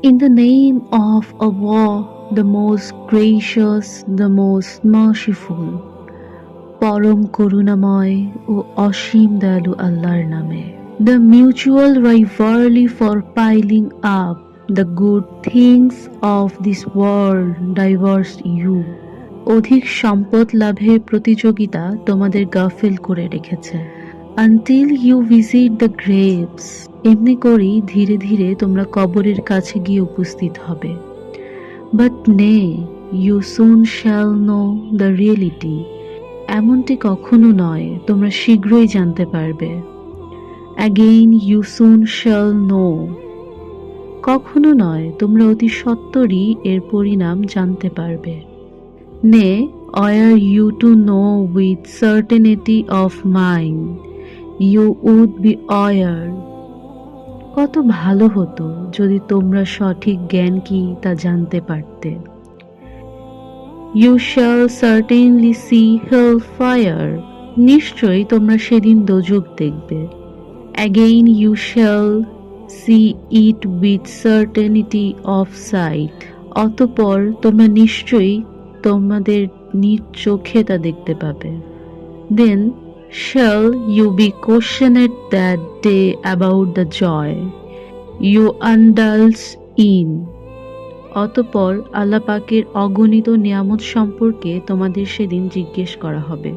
In the name of Allah, the most gracious, the most merciful, পরম করুণাময় ও অসীম দয়ালু আল্লাহর নামে। The mutual rivalry for piling up the good things of this world divorced you. অধিক সম্পদ লাভের প্রতিযোগিতা তোমাদের গাফেল করে রেখেছে। Until you visit the graves, এমনি করেই ধীরে ধীরে তোমরা কবরের কাছে গিয়ে উপস্থিত হবে। But nay, you soon shall know the reality. এমনটি কখনো নয়, তোমরা শীঘ্রই জানতে পারবে। Again you soon shall know. কখনো নয়, তোমরা অতি সত্বরই এর পরিণাম জানতে পারবে। Nay, were you to know with certainty of mind, you would be aware. কত ভালো হতো যদি তোমরা সঠিক জ্ঞান কি তা জানতে পারতে। You shall certainly see hellfire. নিশ্চয়ই তোমরা সেদিন দোজখ দেখবে। Again you shall see it with certainty of sight. অতঃপর তোমরা নিশ্চয়ই তোমাদের নিজ চোখে তা দেখতে পাবে। Then shall you be questioned that day about the joy you indulged in. অতঃপর আল্লাহ পাকের অগণিত নিয়ামত সম্পর্কে তোমাদের সেদিন জিজ্ঞেস করা হবে।